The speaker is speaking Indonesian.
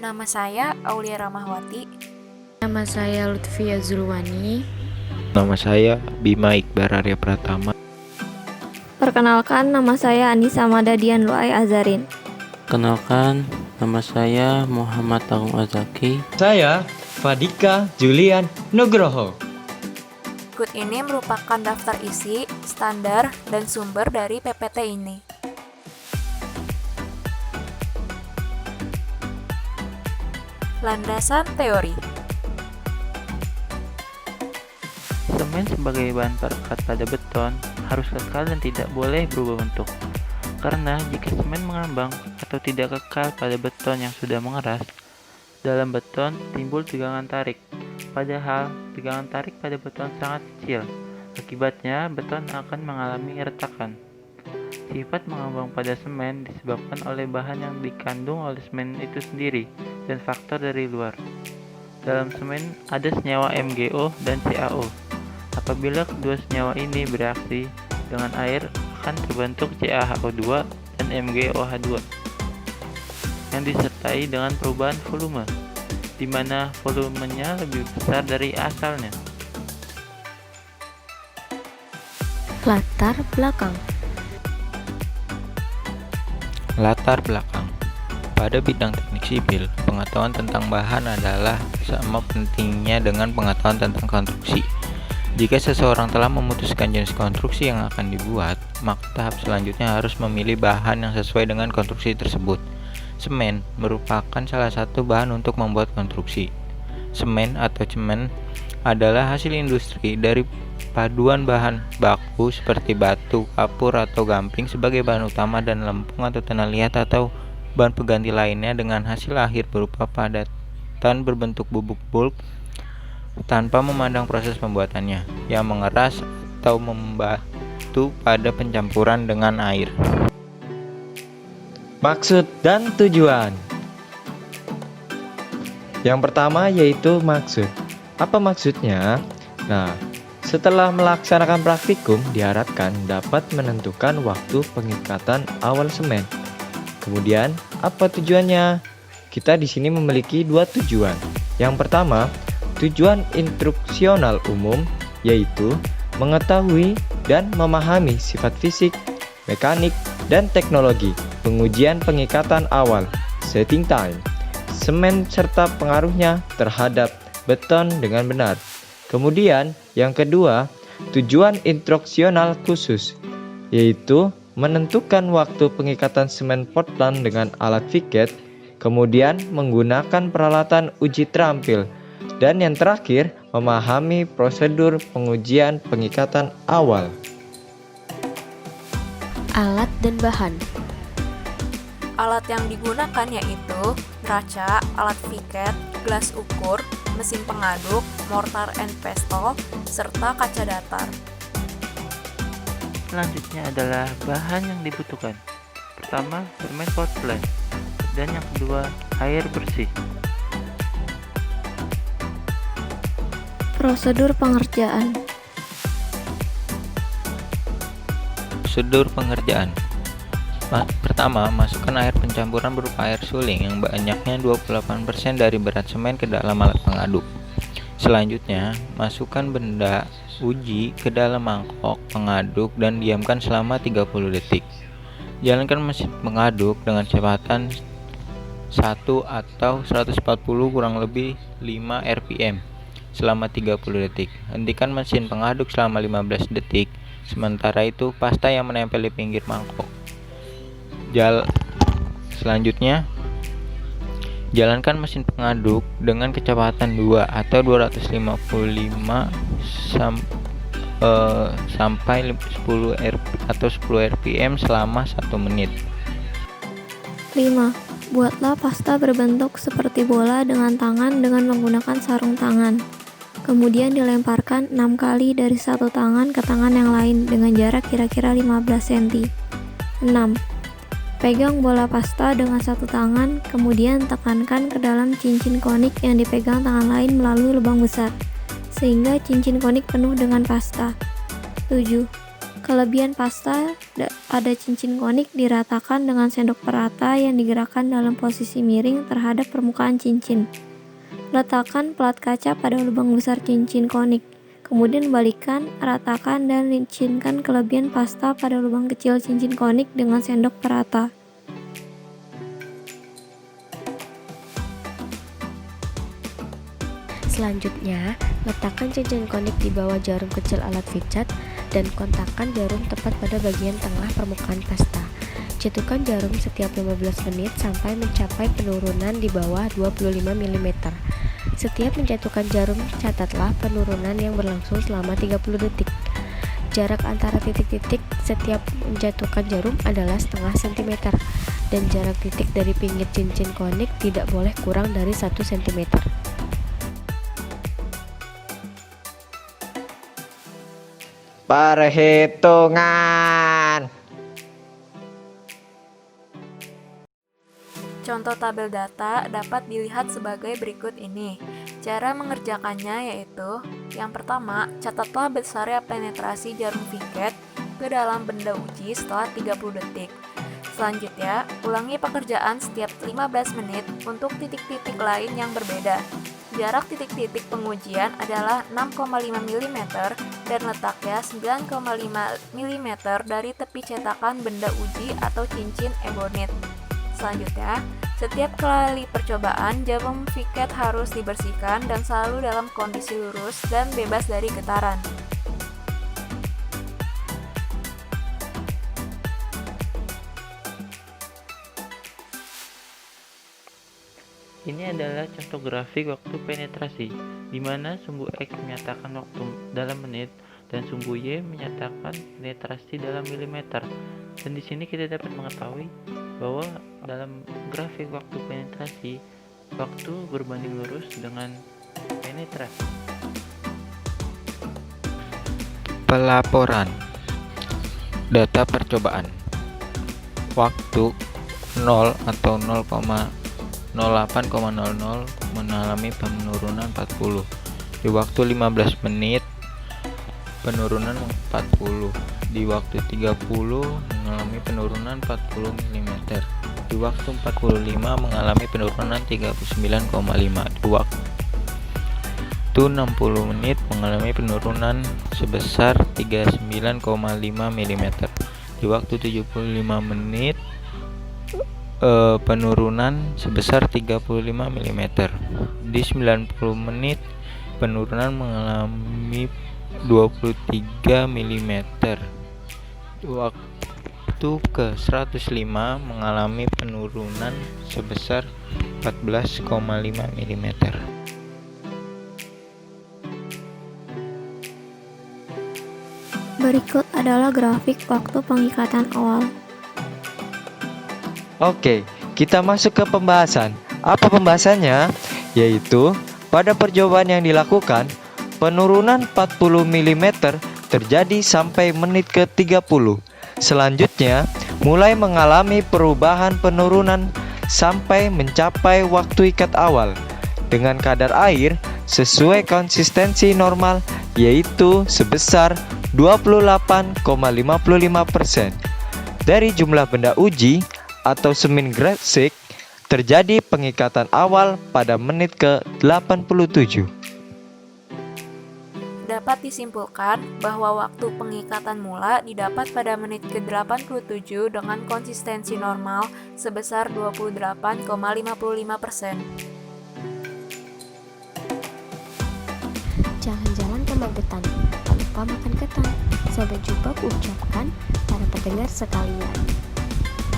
Nama saya Aulia Ramahwati. Nama saya Lutfia Zulwani. Nama saya Bima Iqbal Arya Pratama. Perkenalkan, nama saya Anissa Madadian Luai Azarin. Kenalkan, nama saya Muhammad Agung Azaki. Saya Fadika Julian Nugroho. Berikut ini merupakan daftar isi, standar, dan sumber dari PPT ini. Landasan teori. Semen sebagai bahan perekat pada beton harus kekal dan tidak boleh berubah bentuk. Karena jika semen mengambang atau tidak kekal pada beton yang sudah mengeras, dalam beton timbul tegangan tarik. Padahal tegangan tarik pada beton sangat kecil. Akibatnya beton akan mengalami retakan. Sifat mengambang pada semen disebabkan oleh bahan yang dikandung oleh semen itu sendiri dan faktor dari luar. Dalam semen ada senyawa MgO dan CaO. Apabila kedua senyawa ini bereaksi dengan air, akan terbentuk CaHO2 dan MgOH2 yang disertai dengan perubahan volume, di mana volumenya lebih besar dari asalnya. Latar belakang. Latar belakang. Pada bidang teknik sipil, pengetahuan tentang bahan adalah sama pentingnya dengan pengetahuan tentang konstruksi. Jika seseorang telah memutuskan jenis konstruksi yang akan dibuat, maka tahap selanjutnya harus memilih bahan yang sesuai dengan konstruksi tersebut. Semen merupakan salah satu bahan untuk membuat konstruksi. Semen atau cemen adalah hasil industri dari paduan bahan baku seperti batu, kapur, atau gamping sebagai bahan utama dan lempung atau tanah liat atau bahan pengganti lainnya dengan hasil akhir berupa padatan berbentuk bubuk bulk tanpa memandang proses pembuatannya yang mengeras atau membantu pada pencampuran dengan air. Maksud dan tujuan. Yang pertama yaitu maksud. Apa maksudnya? Nah, setelah melaksanakan praktikum diharapkan dapat menentukan waktu pengikatan awal semen. Kemudian, apa tujuannya? Kita di sini memiliki dua tujuan. Yang pertama, tujuan instruksional umum, yaitu mengetahui dan memahami sifat fisik, mekanik, dan teknologi pengujian pengikatan awal, setting time, semen serta pengaruhnya terhadap beton dengan benar. Kemudian, yang kedua, tujuan instruksional khusus, yaitu menentukan waktu pengikatan semen Portland dengan alat Vickett, kemudian menggunakan peralatan uji terampil, dan yang terakhir, memahami prosedur pengujian pengikatan awal. Alat dan bahan. Alat yang digunakan yaitu neraca, alat Vickett, gelas ukur, mesin pengaduk, mortar and pestle, serta kaca datar. Selanjutnya adalah bahan yang dibutuhkan. Pertama, semen Portland, dan yang kedua, air bersih. Prosedur pengerjaan. Prosedur pengerjaan. Pertama, masukkan air pencampuran berupa air suling yang banyaknya 28% dari berat semen ke dalam alat pengaduk. Selanjutnya, masukkan benda uji ke dalam mangkok pengaduk dan diamkan selama 30 detik. Jalankan mesin pengaduk dengan kecepatan 1 atau 140 kurang lebih 5 rpm selama 30 detik. Hentikan mesin pengaduk selama 15 detik. Sementara itu, pasta yang menempel di pinggir mangkok. Selanjutnya, jalankan mesin pengaduk dengan kecepatan 2 atau 255 sampai 10 rpm selama 1 menit. 5. Buatlah pasta berbentuk seperti bola dengan tangan dengan menggunakan sarung tangan. Kemudian dilemparkan 6 kali dari satu tangan ke tangan yang lain dengan jarak kira-kira 15 cm. 6. Pegang bola pasta dengan satu tangan, kemudian tekankan ke dalam cincin konik yang dipegang tangan lain melalui lubang besar, sehingga cincin konik penuh dengan pasta. 7. Kelebihan pasta pada cincin konik diratakan dengan sendok perata yang digerakkan dalam posisi miring terhadap permukaan cincin. Letakkan plat kaca pada lubang besar cincin konik. Kemudian balikkan, ratakan, dan licinkan kelebihan pasta pada lubang kecil cincin konik dengan sendok perata. Selanjutnya, letakkan cincin konik di bawah jarum kecil alat pijat dan kontakkan jarum tepat pada bagian tengah permukaan pasta. Jatuhkan jarum setiap 15 menit sampai mencapai penurunan di bawah 25 mm. Setiap menjatuhkan jarum, catatlah penurunan yang berlangsung selama 30 detik. Jarak antara titik-titik setiap menjatuhkan jarum adalah setengah cm, dan jarak titik dari pinggir cincin konik tidak boleh kurang dari 1 cm. Perhitungan. Contoh tabel data dapat dilihat sebagai berikut ini. Cara mengerjakannya yaitu, yang pertama, catatlah besarnya penetrasi jarum piket ke dalam benda uji setelah 30 detik. Selanjutnya, ulangi pekerjaan setiap 15 menit untuk titik-titik lain yang berbeda. Jarak titik-titik pengujian adalah 6,5 mm dan letaknya 9,5 mm dari tepi cetakan benda uji atau cincin ebonit. Selanjutnya, setiap kali percobaan, jarum piket harus dibersihkan dan selalu dalam kondisi lurus dan bebas dari getaran. Ini adalah contoh grafik waktu penetrasi, di mana sumbu X menyatakan waktu dalam menit dan sumbu Y menyatakan penetrasi dalam milimeter. Dan di sini kita dapat mengetahui bahwa dalam grafik waktu penetrasi, waktu berbanding lurus dengan penetrasi. Pelaporan data percobaan. Waktu 0 atau 0,08,00 mengalami penurunan 40. Di waktu 15 menit penurunan 40. Di waktu 30 mengalami penurunan 40 mm. Di waktu 45 mengalami penurunan 39,5. Di waktu 60 menit mengalami penurunan sebesar 39,5 mm. Di waktu 75 menit penurunan sebesar 35 mm. Di 90 menit penurunan mengalami 23 mm. Di waktu ke 105 mengalami penurunan sebesar 14,5 mm. Berikut adalah grafik waktu pengikatan awal. Oke, kita masuk ke pembahasan. Apa pembahasannya? Yaitu, pada percobaan yang dilakukan, penurunan 40 mm terjadi sampai menit ke 30. Selanjutnya, mulai mengalami perubahan penurunan sampai mencapai waktu ikat awal dengan kadar air sesuai konsistensi normal, yaitu sebesar 28,55% dari jumlah benda uji atau semin gresik. Terjadi pengikatan awal pada menit ke 87. Dapat disimpulkan bahwa waktu pengikatan mula didapat pada menit ke 87 dengan konsistensi normal sebesar 28,55%. Jalan-jalan ke Magetan, tak lupa makan ketan. Sampai jumpa, ucapkan para pendengar sekalian.